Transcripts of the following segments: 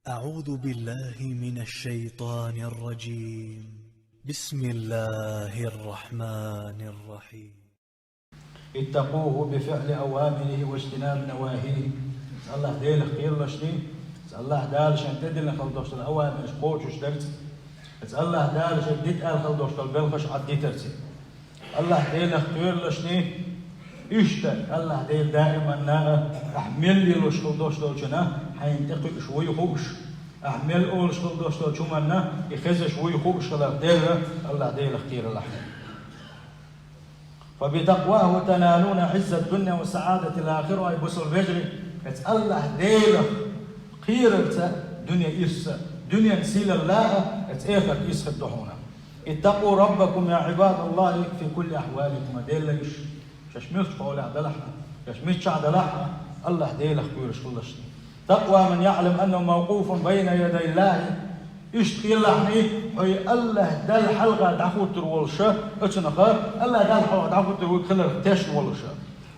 أعوذ بالله من الشيطان الرجيم. بسم الله الرحمن الرحيم. اتقوه بفعل أوامره واجتناب نواهيه. الله ديل خير لشني. الله دال شن تدل خلدوش الأوامر قوتش درت. الله دال شن ديت آل خلدوش البلغش عدي ترتي. الله ديل خير لشني. إشتا الله ديل دائما نا أحمل لي لوش خلدوش لوشنا حينتقي شوي خوش. أحمل أول خلدوش لوشنا يخز شوي خوش خلاص ديل الله ديل خير لحنا. فبتقواه تنالون عز الدنيا وسعادة الآخرة. أي بصر بجري الله ديل خير دنيا إرسا دنيا نسيل الله اتأخر إسخ الدحونا. اتقوا ربكم يا عباد الله في كل أحوالكم. ديل ليش شميت قول عدلحنا شميت شعدلحنا الله ديل خيرش كلش. تقوى من يعلم أنه موقوف بين يدي الله إشتقي لحني هي الله دل حلقة دعوت الولشة اتنقى الله دل حلقة دعوت الولشة تشن ولشة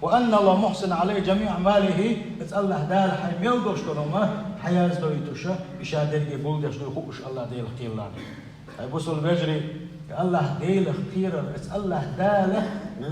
وأن الله محسن عليه جميع ماله. الله دال حيميل دوش كلمة حياة دويتوشة إشادر يقول دش دوخوش الله ديل خير لاني. بوصل بجري الله ديل خير الله دال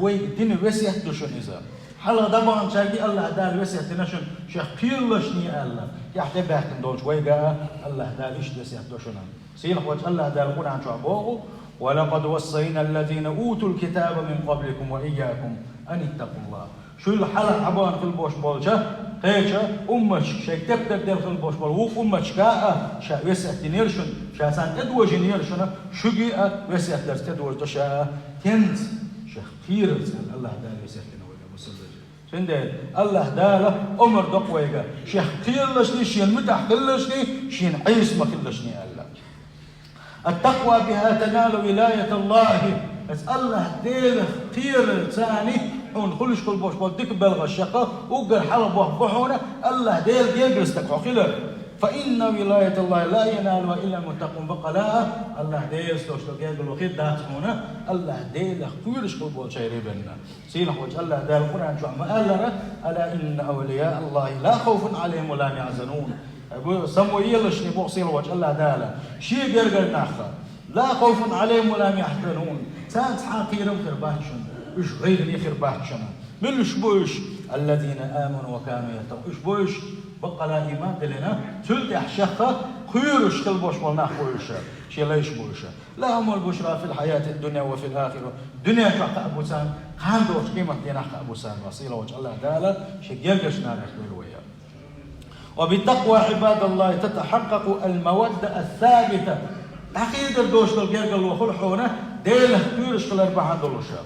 ويدين وسيح دوشن إذا حلا دبان شاقي الله دال وسيح تنشن شيخ خير لشني الله يحتى بحكم دوش ويقا الله دال إيش وسيح دوشنا سيلح وجه الله دال قرآن شعبوه ولقد وصينا الذين أوتوا الكتاب من قبلكم وإياكم أن اتقوا الله. شو الحلقة عبان في البوش بولشة قيشة أمش شيء تبدأ دل في البوش بول وق أمش كاء شا وسع تنيرشن شا سان تدوج نيرشنا شو جاء وسع درس تدوج تشا تنز شيخ خير الله دال وسع تنوجه مسلم سندل الله دال أمر دقويجا شيخ خير لشني شين متح كلشني شين عيس ما كلشني الله. التقوى بها تنال ولاية الله. الله ديل خير ثاني حون خلش كل بوش بودك بلغ الشقة وقر حلب وحبحونا الله ديل جلستك حقيلة. فإن ولاية الله لا ينالها إلا المتقون بقلاء. الله ديل استوشتك يقول وخير داتحونا الله ديل خيرش كل بوش يريبنا سيلح وجه الله ديل القرآن شو عما ألنا ألا إن أولياء الله لا خوف عليهم ولا يحزنون. سمويل شني بوق سيل وجه الله دالا شي جرجر ناخا لا خوف عليهم ولا يحزنون. سانت حاقيرم خرباتشن إيش غير خرباتشن من إشبوش الذين آمنوا وكانوا يتقون إشبوش بقى لا إيمان لنا تلت أحشخة خيرش كل بوش والنا خويشة شي لا يشبوش لهم البشرى في الحياة الدنيا وفي الآخرة. دنيا حق أبو سان خاندوش قيمة دينا حق أبو سان وصيلة وجه الله دالا شي يلقشنا نحن وياه. وبالتقوى عباد الله تتحقق المودة الثابتة. عقيدة دوش الجرجل وخلحونة ديله خيرش كل أربعة دولشة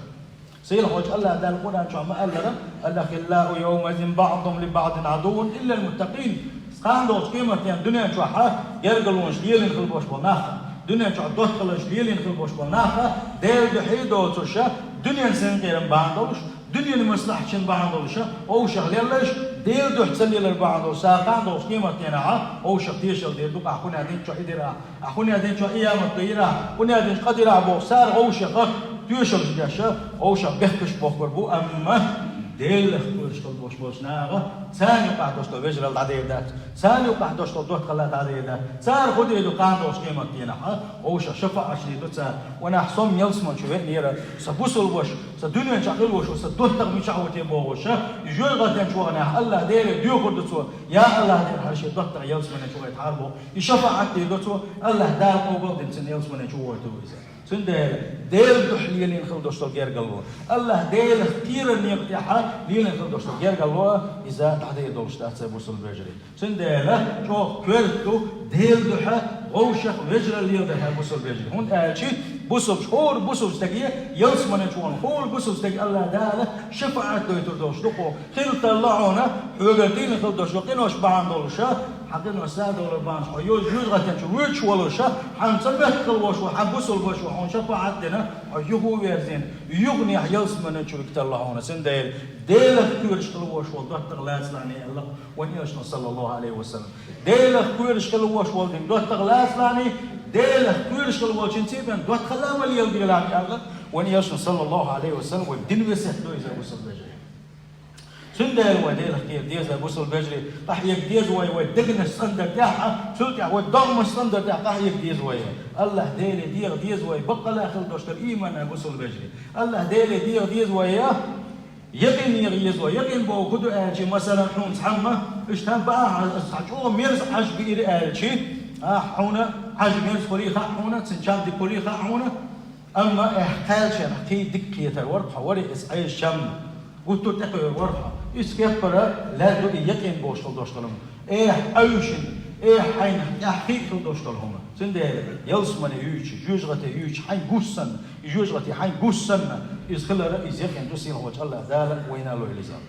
سيلح وجه الله دال القرآن شو ما قال لنا الأخلاء يومئذ بعضهم لبعض عدو إلا المتقين. خاندوش قيمة يعني دنيا شو حا جرجل ونشليلين خلبوش بالناخة دنيا شو دوت خلش ليلين خلبوش بالناخة ديل بحيدو تشا دنيا سنقيرن بعضوش دنيا المصلحة شن بعضوشة أو شغلين ليش ديل دوح تسلي للبعض ساقان دوش قيمة ينعا أو شقتيشل ديل دوق أخوني هذين شو إدرا أخوني هذين شو إيام الطيرة أخوني هذين قدر أبو سار أو شقق تيشل جاشة أو شقبهكش بخبربو أما ديل خلش خلبوش بوشناغة ثاني قاعد دوش توجر العديد ذات ثاني قاعد دوش دوت خلات عديد ذات صار خدي دقان دوش قيمة ينعا أو شفاء عشري دوتسا وأنا حصم يلسمن شوية نيرة سبوسل بوش سدنيا شغل بوش وسدوت تغمي شعوتي بوش يجول غدين شو أنا الله ديل ديو خدتسو يا الله ديل هالشيء دوت يلسمن شوية حاربو يشفاء عتي دوتسو الله دار قوبل دين يلسمن شوية تويزا سندل ديل دحليلين خلدوش تغير قلوه الله ديل كثير نيقتحا ليلين خلدوش تغير قلوه إذا تحدي دولش تأتي بوصل بجري سندل شو كيرتو ديل دحا غوشة بجري ليل دحا بوصل بجري هون أشي بوصل شهور بوصل تغير يلسمن شوان هول بوصل تغير الله داله شفاعة دويتردوش دقو خيل طلعونا حقتين خلدوش وقينوش بعن دولشة حقين وساد ولا بانش يوز غتن شو ويش ولا شا حنصبح كل وش وحبوصل وش وحن شفاعتنا يهو ويرزين يغني يلسمن شو يطلعونا سندل ديل كورش كل وش والدوت تغلاس لعني الله ونيش صلى الله عليه وسلم ديل كورش كل وش والدين دوت تغلاس لعني ديل كورش كل وش نسيبن دوت خلاه ولي يلقي لعني الله ونيش صلى الله عليه وسلم والدين وسهلوا إذا وصل بجري سندل وديل خير ديز بوصل بجري راح يقديز وي دقنا الصندر تاعها سلطع والضغم الصندر تاعها راح يقديز وي الله ديلي دير ديز وي بقى لا خل دوشتر ايمان بوصل بجري الله ديلي دير ديز وي يقين يغيز وي يقين بو كدو اجي مثلا حون تحمى اشتان بقى حجو ميرز حج بيري اجي حونا حج ميرز فريخه حونا تنشان دي فريخه حونا اما احتاج كي دقيقه الورقه وري اسعي الشم قلت تقي الورقه اسكبر لا دو يقين بوشل دوشتلم اوشن حين حقيقه دوشتلهم سندل يلسمن يوش جوجغه يوش حين غوسن جوجغه حين غوسن اسخل رئيس يقين دوسين وجه الله ذال وين له الزام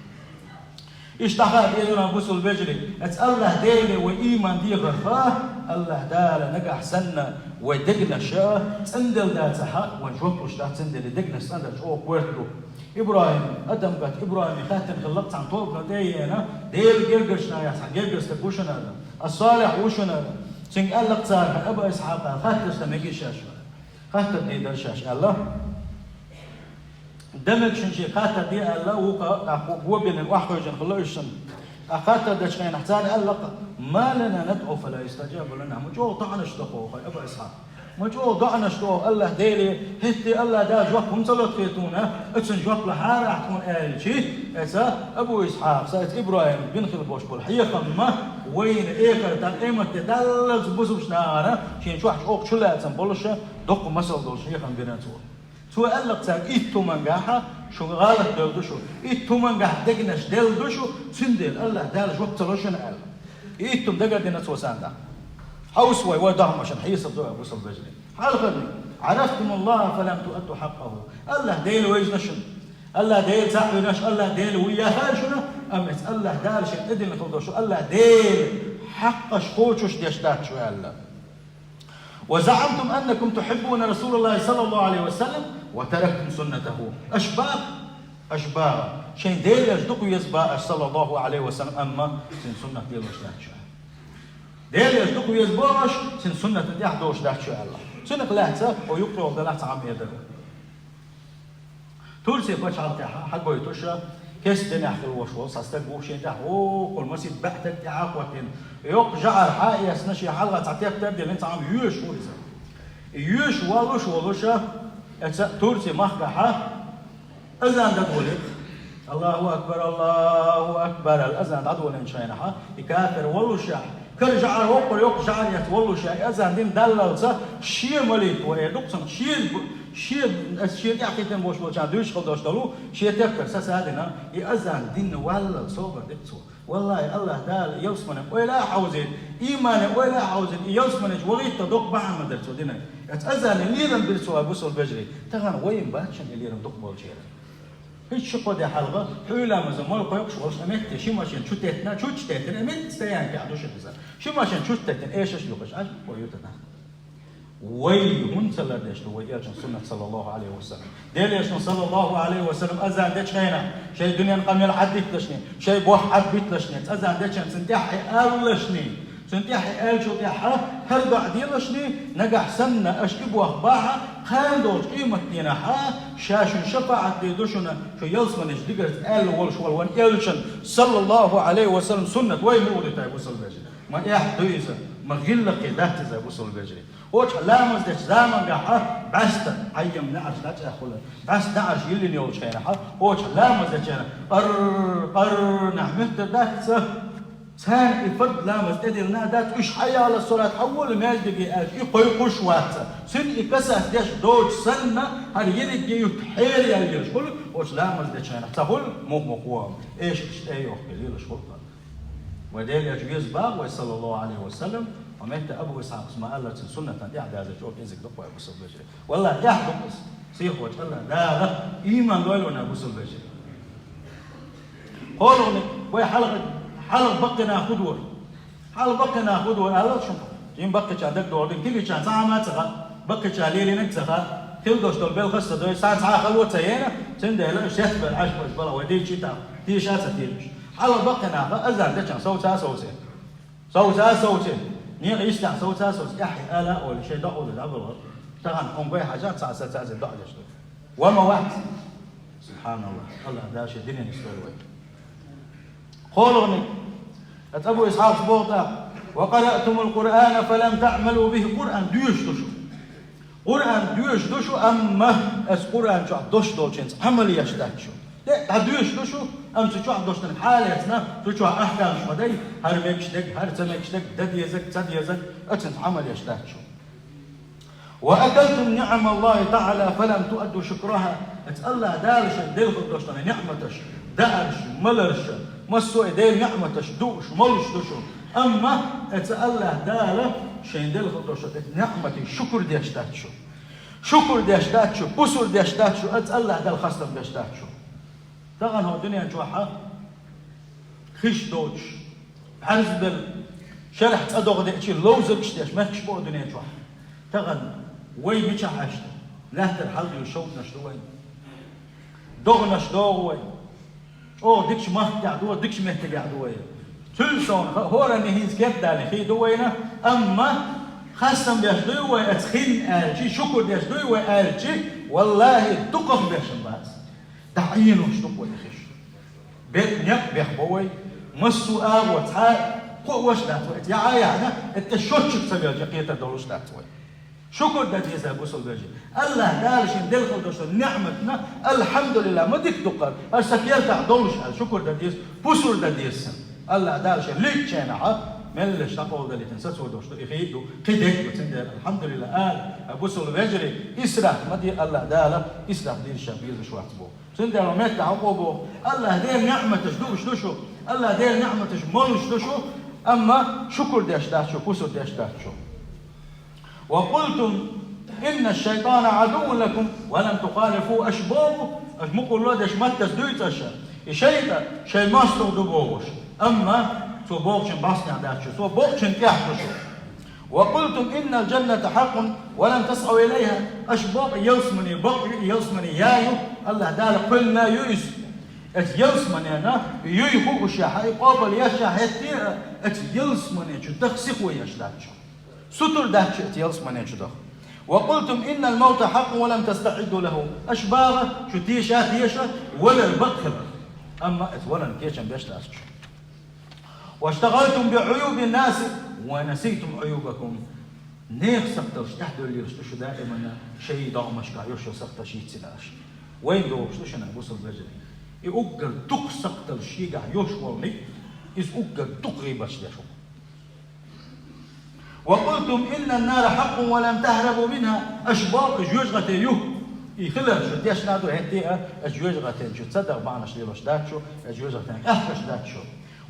اشتغل دينا بوصل بجري الله ديلي وايمان دي غفاه الله دال نجح سنه ودقنا شا تندل دال سحا ونشوفش دا تندل دقنا سنه شو كورتو ابراهيم ادم قالت ابراهيم خاتم خلقت عن طوبنا دينا ديل جرجشنا يا صاحبي جرجس تكوشنا الصالح وشنا سين قال لك صار ابا اسحاق خاتم سميكي شاش خاتم دي درشاش الله دمك شنشي خاطر دي الله هو بين الوحوج خلوشن خاطر داش كاين حتى قال لك ما لنا ندعو فلا يستجاب لنا مجو طعنا شتقو ابا اسحاق مجو ضعنا شتو الله ديلي هتي الله دا جوكم صلوت خيتونا اتسن جوك لحاره راح تكون شي اسا ابو اسحاق سايت ابراهيم بن خلبوش بول حقيقه ما وين ايكر تاع ايمه تدلز بوسوش نارا شي شو حق شو لا تنبولش دق مسل دول شي خم بيناتو سو قال لك تاع ايتو منجاحه شو غلط دلدشو ايتو منجاح دقنش دلدشو سندل الله دال جوك تلوشن قال ايتو دقدنا سوساندا حوسوي ودهم عشان حيصل دوا بوصل بجري حالقني عرفتم الله فلم تؤدوا حقه الله ديل ويجنشن الله ديل تعبنش الله ديل وياها شنو امس الله دال شن ادن خلدوشو الله ديل حقش خوشش ديشتات شو الله وزعمتم انكم تحبون رسول الله صلى الله عليه وسلم وتركتم سنته اشباه شين ديل يصدقوا يزبا صلى الله عليه وسلم اما سنه ديل وشتات شو ديل يصدقوا يزباش سنة تحدوش داك شو الله سنة لحظة ويقرأ بلحظة عم يدرو تورسي باش عالتاحة حق بيتوشا كيس دنيا حق الوشوص استقبو شي تاحو كل مسيد بحتك تاعك وقتين يوق جعل حائي اسنشي حلقة تعطيك تبدي اللي انت عم يوش ورزا يوش والوشا تورسي مخبحة اذان دقولك الله اكبر الاذان دقولين شاينحة يكافر والوشا كل جعل وقر يوق جعل يتولو شيء أذان دين دلالته شيء مليت ويدقسم شيء يعقيدن بوش بوش عدوش خدوش دلو شيء تفكر ساس هذنا يأذان دين ولا صوبر دكتو والله الله دال يوسمن ولا حوزين إيمان ولا حوزين يوسمن وليت تدق بعد ما درتو دينا أذان اللي رم درتو أبوسول بجري تغان وين باتشن اللي رم دق بولشير هیچ شقدی حلقه حیله مزمال قایق شوالش امید شی ماشین چوت تتنا چوت تتن امید استیان که عدوش بزن شی ماشین چوت تتن ایشش لوقش عج قایوتنا وی من صلی داشت وی اجن سنت صلی الله علیه و سلم دیلیش صلی الله علیه و سلم ازان دچ خینا شی دنیا قمیل حدیت لشنی شی بوح حبیت لشنی ازان دچن سنتحی لشنی سنتحي ألشو تحها هل بعدين لشني نجح سنة أشكب وأخباها خاندوش قيمة نحا شاشن شفاعة ديدوشنا شو يلسمن إجدقرت أل والش والوان إلشن صلى الله عليه وسلم سنة وين مودي تاي وصل بجري ما يحدويزة ما غلق قدات زي وصل بجري وش لامز دش زمان جحا بس أيام نعرش لا تأخذ بس نعرش يلي نيوش هنا وش لامز دش نحمد دات سان يفرد لامز تدير نادات إيش حيا على الصلاة حول ما يجدي يقوي قش واتسا سن يكسر داش دوج سنة هل يرجع يتحير يليش كل وش لامز داش أنا تقول مو قوام إيش تشتهيه قليل شرطة وديل يجوز باغ وصلى الله عليه وسلم ومتى أبو إسحاق اسمه الله سنة دي عند هذا الشوط إنزك دقوا أبو سلبجري والله يحدث سيخ وجه الله لا إيمان دولنا أبو سلبجري قولوا ويا حلق بقنا خدور حلق بقنا خدور الله شو جيم بقى عندك دور كل شيء ساعة تغى بقى شاليلي نكسخة كل دوش دول بالخصة دول ساعة خلوة سينا تندى لا شهر بالعشر بس بلا ودي شيء تي شاسة تيلش حلق بقنا أزال ده كان صوت نيجي يستع صوت يحيى آلا ولا شيء دعوة للعبد طبعا هم بيع حاجات ساعة دعوة وما واحد سبحان الله ده شيء الدنيا نستوي قولغني أبو إسحاق بوطا وقرأتم القرآن فلم تعملوا به قرآن ديوش دوشو قرآن ديوش دوشو أما أس قرآن شو دوش دولشينز عمل يشتاكشو لا ديوش دوشو أم شو دوشتن حالتنا شو أحكام شو مدي هرمكشتك هرتمكشتك دديزك تديزك أتنت عمل يشتاكشو وأكلتم نعم الله تعالى فلم تؤدوا شكرها الله دالش ديل دوشتن نعمتش دارش ملرش مسو ديل نعمتش دوش ملش دوشو أما الله داله شين ديل دوشتن نعمتي شكر ديشتاتشو شكر ديشتاتشو بسر ديشتاتشو الله دال خصم ديشتاتشو طبعا هو الدنيا جوحة خش دوش حرز بال شرح تصدق ديشي لوزك شتيش ما خش بو الدنيا جوحة طبعا وي مش عاشت لا ترحل يشوف نشدوي دوغ نشدوي أو ديكش ما تعدوه ديكش ما تعدوه تلسون هو راني هيز كده خي دوينا أما خاصة بيشدوي أتخين ألشي شكر بيشدوي ألشي والله تقف بيشن باس تعينه شتوي خش بيت نيك بيحبوي مسو وتها قوش داتوي يا عيانا أنت شوتش تسوي جقية دولش داتوي شكر داتيز أبو سلبجي الله دالش ندل خلدوش نعمتنا الحمد لله ما ديك دقر السكير تعدولش شكر داتيز بوسر داتيز الله دالش ليك شنعة ملش تقول دليل تنسى ودوش يخيدو قدك بتندل الحمد لله أبو سلبجي إسرع ما دي الله داله إسرع دير الشبيل شو عتبو تندل ومت عقوبه الله دير نعمتش دوش دوشو الله دير نعمتش ملش دوشو أما شكر داش داشو بوسر داش داشو وقلتم إن الشيطان عدو لكم ولم تخالفوا أشبابه أشمقوا الله داش متس دويتش الشيطان شيء ما استخدموش أما سو بوكشن باسنا داشو سو بوكشن يحدشو وقلتم إن الجنة حق ولم تسعوا إليها أشباب يلسمني بقر يلسمني يايو الله دال قلنا يوس يلسمني أنا يويخو الشاحي قابل يشاهدتي يلسمني شو تخسخ ويشلاتشو ستر دهش اتيالس من يجده وقلتم إن الموت حق ولم تستعدوا له أشباغ شو تيشا ولا البقر أما ولا كيشا بيشتاش واشتغلتم بعيوب الناس ونسيتم عيوبكم نيخ سقطش تحدوا اللي رشتشو دائما شيء ضغمش كايوشو سقطش يتسلاش وين دو رشتشنا بوصل بجري يؤجر دق سقطش شيء يوش والني إذ أجر دق غيبش يشوف وقلتم إن النار حق ولم تهربوا منها أشباب جوج غتيوه يخلر شو تيش نادو هنتيها جوج غتين شو تصدق معنا شليلوش داتشو جوج غتين أحكش داتشو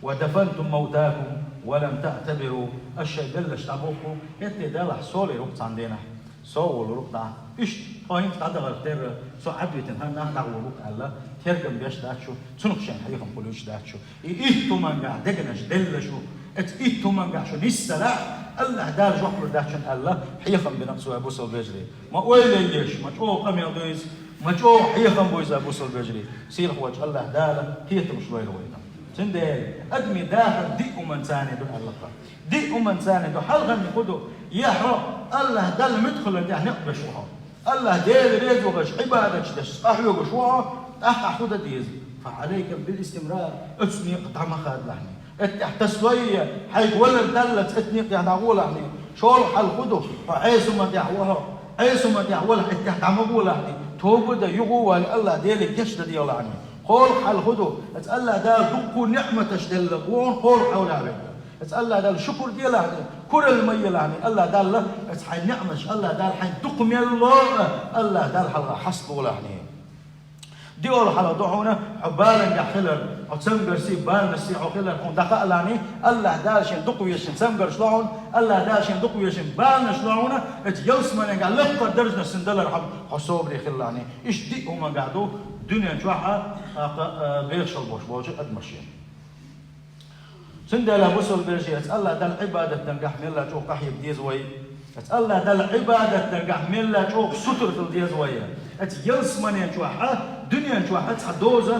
ودفنتم موتاكم ولم تعتبروا الشيء دلش تابوكم هنتي دلح سولي رقص عندنا سول رقص إيش قاين تعدى غير سو عبيتن هنا نعو رقص الله ترجم بيش داتشو تنقشن حيهم كلوش داتشو إيه تومان قاعد دقنش دلشو إيه تومان قاعد شو نسلا الله دار جوحر داشن الله حيخم بنقصو أبو سلبجري ما ويل ليش ما جو قم يضيز ما جو حيخم بويز أبو سلبجري سير خوج الله دار هي تمشوي روينا تندل أدمي داخل دي من ثاني دو الله دي من ثاني دو حلقة نقولوا يحرى الله دل مدخل اللي نقبل شوها الله ديل ريز وغش عبادة شدش أحلو شوها أحد ديز فعليك بالاستمرار أتسني قطع مخاد لحني التسوية حيقول دلت اتنيق يعني أقول يعني شول حل خدو فعيسو ما دعوها عيسو ما دعوها اتحت عم أقول يعني توبد يغوى الله ديلك يشتد يلا يعني قول حل خدو اتقال دال دقو نعمة شدل قول قول حول عليك اتقال دال شكر ديال يعني كل المية يعني الله دال اتحي نعمة الله دال حي دقم الله دال حل حسبه يعني ديول حلا دعونا عبالا يحلر وتسمجر سي بال نسي عقلر كون دقا لاني الله داشين دقو يشين سمجر شلون الله داشين دقو يشين بال شلونه اتيوس من قال لقى درجه سندلر حسوب لي خلاني ايش دي هما قعدوا دنيا جوحه بيرش البوش بوجه ادمشين سندل ابو سول بيرجي الله دل عباده تنجح من الله جو قحي بديز وي الله دل عباده تنجح من الله جو ستر في الديز وي اتيوس من جوحه دنيا جوحه تحدوزه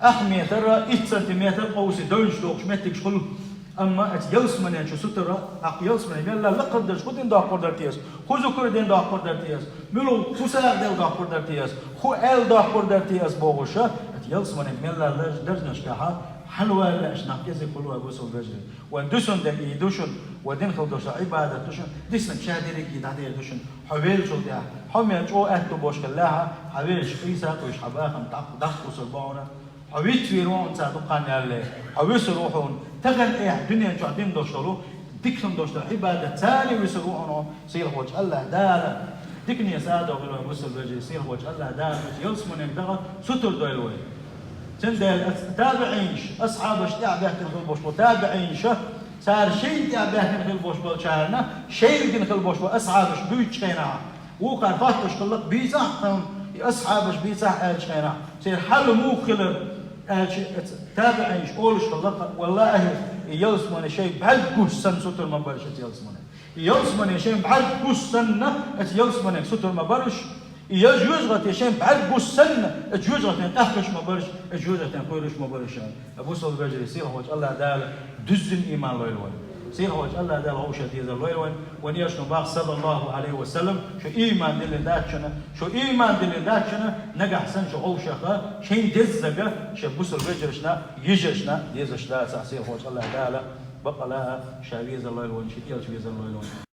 أخمية ترى 1 سنتيمتر قوسي دونش دوغش متك شغل أما أتيلس من ينشو سترة أقيلس من يلا لقدرش خدين دا قدر تياس خذوا كردين دا قدر تياس ملو خسار دل دا قدر تياس خو ال دا قدر تياس بوغشة أتيلس من يلا درجنش كها حلوة لاش نقيزي كلها بوسو الفجر وندوشن دقي دوشن ودين خلدوش عبادة دوشن ديسن شادري كي دعدي دوشن حويل شو ده حمي جو أهتو بوش كلها حويل شقيسة ويش حباهم دخ وسربونا حويت في روحهم صادقان يالله حويس روحهم تغن إيه الدنيا شو عدين دوشلو ديكن دوشلو عبادة تاني ويسروحهم سير وجه الله دار ديكني سادة وقالوا بوسو الفجر سير وجه الله دار يلسمون يقدر ستر دويلوي تندل تابعينش أصحاب اشتاع بيحكي الخلبوش تابعينش صار شيء تابعه الخلبوش بالشارنا شيء يمكن الخلبوش أصحابش بيت شينا وكان فاتش خلق بيزح أصحابش بيزح شينا سير حل مو خلر تابعينش أولش خلق والله يلسمون شيء بعد قصن ستر ما برش يلسمون يلسمون شيء بعد قصن يلسمون ستر ما برش يجوز غت يشين بعد بوسن يجوز غت تحكش ما برش يجوز غت قويرش ما برش ابو صل بجري سير هو الله دال دزن ايمان لويلون سير هو الله دال هو شديد لويلون ونيش نباق صلى الله عليه وسلم شو ايمان دل داتشنا شو ايمان دل داتشنا نجح سن شو او شخا شين دزقه شو ابو صل بجرشنا يجشنا يزشنا سير هو الله دال بقى لها شاويز الله يلون شتيل شاويز الله يلون